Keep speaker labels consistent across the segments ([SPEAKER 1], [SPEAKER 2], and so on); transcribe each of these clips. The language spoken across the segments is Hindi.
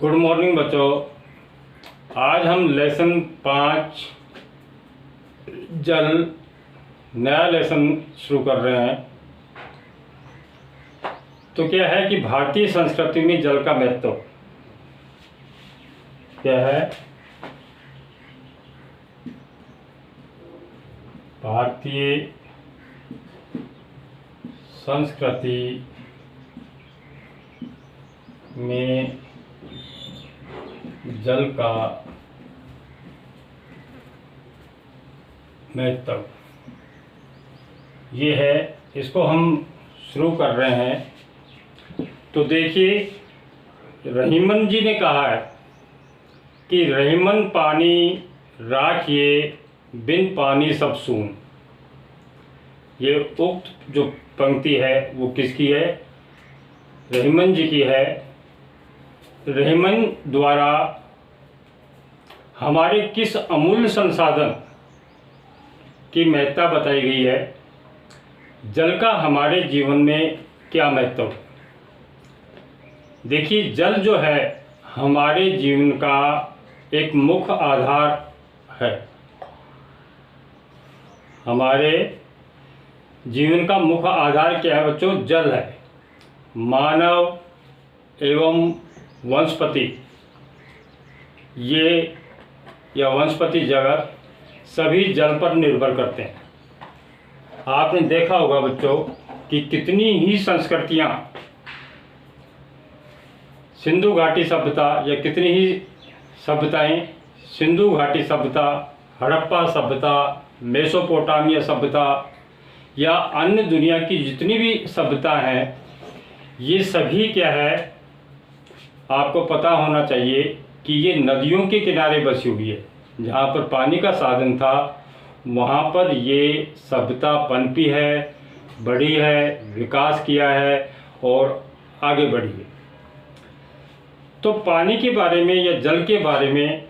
[SPEAKER 1] गुड मॉर्निंग बच्चों। आज हम लेसन 5 जल नया लेसन शुरू कर रहे हैं। तो क्या है कि भारतीय संस्कृति में जल का महत्व क्या है। भारतीय संस्कृति में जल का महत्व ये है, इसको हम शुरू कर रहे हैं। तो देखिए, रहीमन जी ने कहा है कि रहीमन पानी राखिए बिन पानी सब सून। ये उक्त जो पंक्ति है वो किसकी है? रहीमन जी की है। रहीमन द्वारा हमारे किस अमूल्य संसाधन की महत्ता बताई गई है, जल का हमारे जीवन में क्या महत्व है। देखिए, जल जो है हमारे जीवन का एक मुख्य आधार है। हमारे जीवन का मुख्य आधार क्या है बच्चों? जल है। मानव एवं वनस्पति ये या वनस्पति जगत सभी जल पर निर्भर करते हैं। आपने देखा होगा बच्चों कि कितनी ही संस्कृतियाँ, सिंधु घाटी सभ्यता या कितनी ही सभ्यताएं, सिंधु घाटी सभ्यता, हड़प्पा सभ्यता, मेसोपोटामिया सभ्यता या अन्य दुनिया की जितनी भी सभ्यता हैं, ये सभी क्या है आपको पता होना चाहिए कि ये नदियों के किनारे बसी हुई है। जहाँ पर पानी का साधन था वहाँ पर ये सभ्यता पनपी है, बढ़ी है, विकास किया है और आगे बढ़ी है। तो पानी के बारे में या जल के बारे में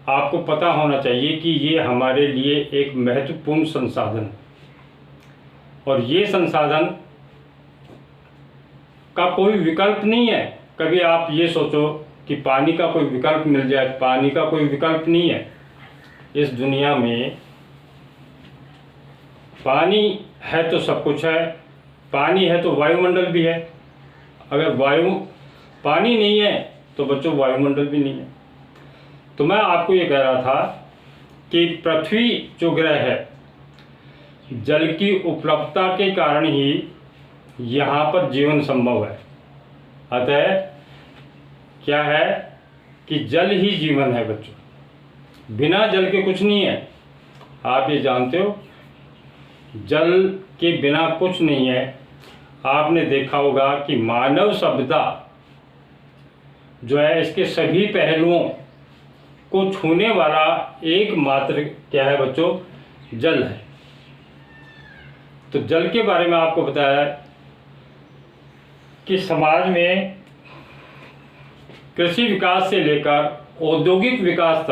[SPEAKER 1] आपको पता होना चाहिए कि ये हमारे लिए एक महत्वपूर्ण संसाधन है और ये संसाधन का कोई विकल्प नहीं है। कभी आप ये सोचो कि पानी का कोई विकल्प मिल जाए, पानी का कोई विकल्प नहीं है। इस दुनिया में पानी है तो सब कुछ है, पानी है तो वायुमंडल भी है। अगर पानी नहीं है तो बच्चों वायुमंडल भी नहीं है। तो मैं आपको ये कह रहा था कि पृथ्वी जो ग्रह है, जल की उपलब्धता के कारण ही यहाँ पर जीवन संभव है। अतः क्या है कि जल ही जीवन है बच्चों, बिना जल के कुछ नहीं है। आप ये जानते हो, जल के बिना कुछ नहीं है। आपने देखा होगा कि मानव सभ्यता जो है इसके सभी पहलुओं को छूने वाला एकमात्र क्या है बच्चों? जल है। तो जल के बारे में आपको बताया कि समाज में कृषि विकास से लेकर औद्योगिक विकास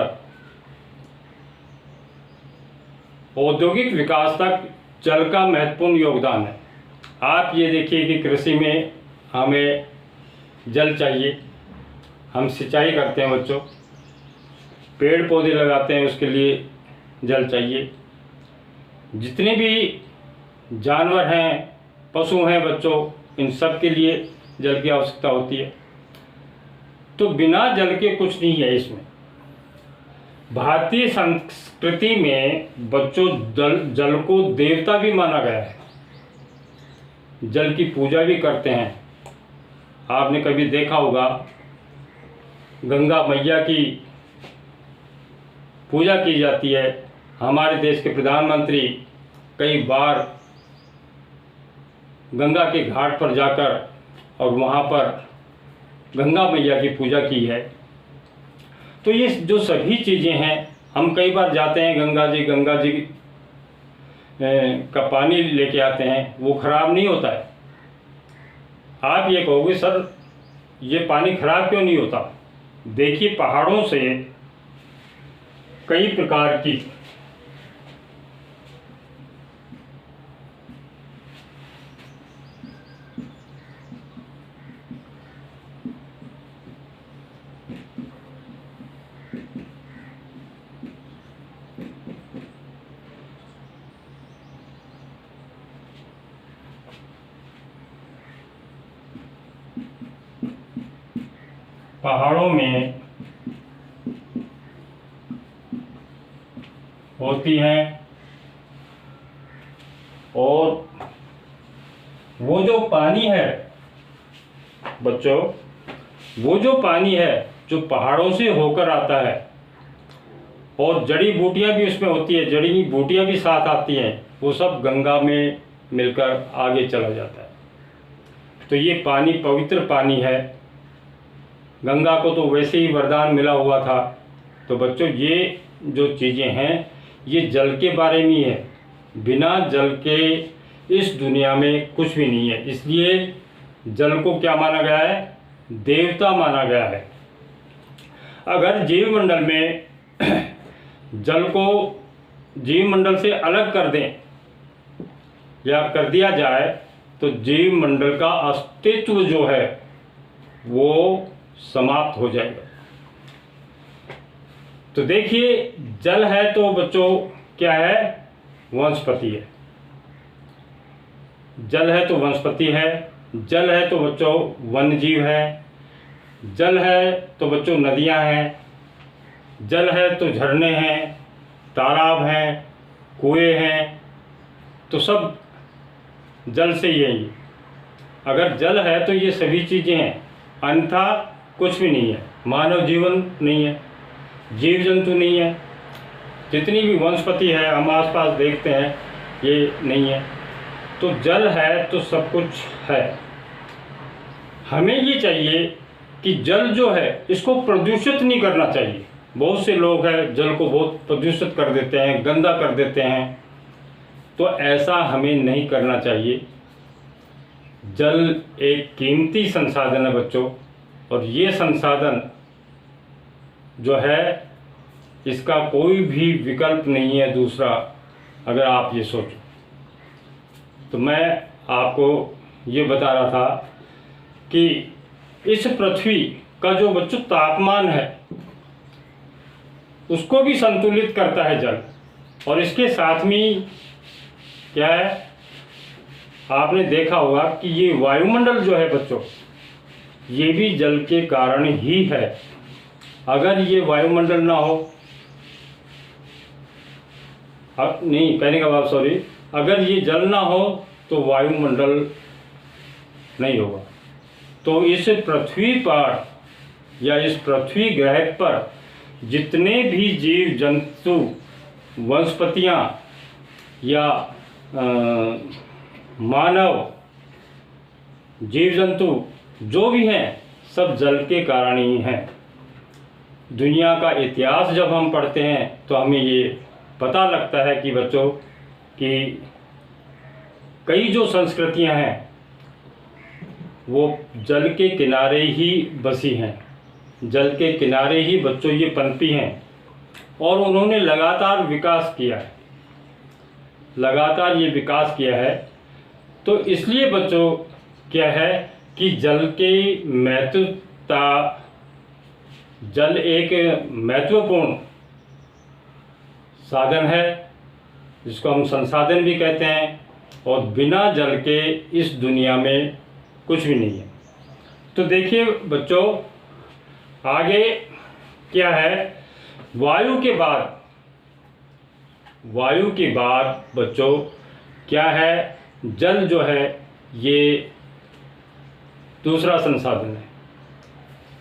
[SPEAKER 1] तक जल का महत्वपूर्ण योगदान है। आप ये देखिए कि कृषि में हमें जल चाहिए। हम सिंचाई करते हैं बच्चों, पेड़ पौधे लगाते हैं, उसके लिए जल चाहिए। जितने भी जानवर हैं, पशु हैं बच्चों, इन सब के लिए जल की आवश्यकता होती है। तो बिना जल के कुछ नहीं है इसमें। भारतीय संस्कृति में बच्चों जल को देवता भी माना गया है। जल की पूजा भी करते हैं। आपने कभी देखा होगा गंगा मैया की पूजा की जाती है। हमारे देश के प्रधानमंत्री कई बार गंगा के घाट पर जाकर और वहाँ पर गंगा मैया की पूजा की है। तो ये जो सभी चीज़ें हैं, हम कई बार जाते हैं गंगा जी का पानी लेके आते हैं, वो ख़राब नहीं होता है। आप ये कहोगे सर ये पानी ख़राब क्यों नहीं होता? देखिए, पहाड़ों से कई प्रकार की पहाड़ों में होती हैं, और वो जो पानी है बच्चों, वो जो पानी है जो पहाड़ों से होकर आता है, और जड़ी बूटियां भी उसमें होती है, जड़ी बूटियां भी साथ आती हैं, वो सब गंगा में मिलकर आगे चला जाता है। तो ये पानी पवित्र पानी है। गंगा को तो वैसे ही वरदान मिला हुआ था। तो बच्चों, ये जो चीज़ें हैं ये जल के बारे में ही है। बिना जल के इस दुनिया में कुछ भी नहीं है। इसलिए जल को क्या माना गया है? देवता माना गया है। अगर जीवमंडल में जल को जीवमंडल से अलग कर दें या कर दिया जाए तो जीवमंडल का अस्तित्व जो है वो समाप्त हो जाएगा। तो देखिए, जल है तो बच्चों क्या है? वनस्पति है। जल है तो वनस्पति है। जल है तो बच्चों वन्यजीव है। जल है तो बच्चों नदियां हैं। जल है तो झरने हैं, तालाब हैं, कुएं हैं। तो सब जल से ही है ये। अगर जल है तो ये सभी चीज़ें हैं, अन्यथा कुछ भी नहीं है। मानव जीवन नहीं है, जीव जंतु नहीं है, जितनी भी वनस्पति है हम आसपास देखते हैं ये नहीं है। तो जल है तो सब कुछ है। हमें ये चाहिए कि जल जो है इसको प्रदूषित नहीं करना चाहिए। बहुत से लोग हैं जल को बहुत प्रदूषित कर देते हैं, गंदा कर देते हैं। तो ऐसा हमें नहीं करना चाहिए। जल एक कीमती संसाधन है बच्चों, और ये संसाधन जो है इसका कोई भी विकल्प नहीं है दूसरा, अगर आप ये सोचो। तो मैं आपको ये बता रहा था कि इस पृथ्वी का जो बच्चों तापमान है उसको भी संतुलित करता है जल। और इसके साथ में क्या है, आपने देखा होगा कि ये वायुमंडल जो है बच्चों, ये भी जल के कारण ही है। अगर ये वायुमंडल ना हो, नहीं कहने का बात सॉरी, अगर ये जल ना हो तो वायुमंडल नहीं होगा। तो इस पृथ्वी पर या इस पृथ्वी ग्रह पर जितने भी जीव जंतु, वनस्पतियाँ या मानव जीव जंतु जो भी हैं, सब जल के कारण ही हैं। दुनिया का इतिहास जब हम पढ़ते हैं तो हमें ये पता लगता है कि बच्चों कि कई जो संस्कृतियां हैं वो जल के किनारे ही बसी हैं, जल के किनारे ही बच्चों ये पनपी हैं, और उन्होंने लगातार विकास किया है, लगातार ये विकास किया है। तो इसलिए बच्चों क्या है कि जल के महत्वता, जल एक महत्वपूर्ण साधन है जिसको हम संसाधन भी कहते हैं, और बिना जल के इस दुनिया में कुछ भी नहीं है। तो देखिए बच्चों, आगे क्या है, वायु के बाद बच्चों क्या है, जल जो है ये दूसरा संसाधन है।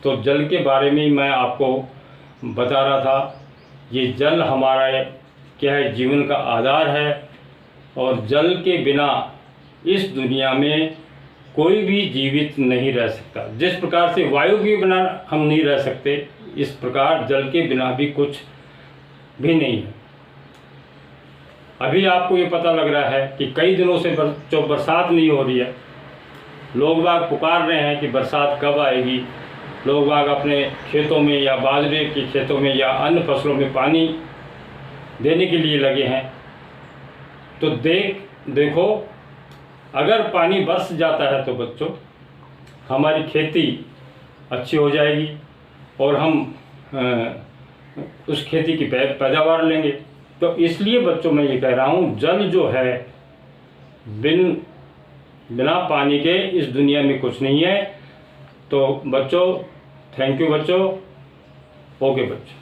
[SPEAKER 1] तो जल के बारे में मैं आपको बता रहा था। ये जल हमारा क्या है, जीवन का आधार है, और जल के बिना इस दुनिया में कोई भी जीवित नहीं रह सकता। जिस प्रकार से वायु के बिना हम नहीं रह सकते, इस प्रकार जल के बिना भी कुछ भी नहीं है। अभी आपको ये पता लग रहा है कि कई दिनों से जो बरसात नहीं हो रही है, लोग बाग पुकार रहे हैं कि बरसात कब आएगी। लोग बाग अपने खेतों में या बाजरे के खेतों में या अन्य फसलों में पानी देने के लिए लगे हैं। तो देखो, अगर पानी बरस जाता है तो बच्चों हमारी खेती अच्छी हो जाएगी और हम उस खेती की पैदावार लेंगे। तो इसलिए बच्चों मैं ये कह रहा हूँ, जल जो है बिना पानी के इस दुनिया में कुछ नहीं है। तो बच्चों, थैंक यू बच्चों। ओके बच्चों।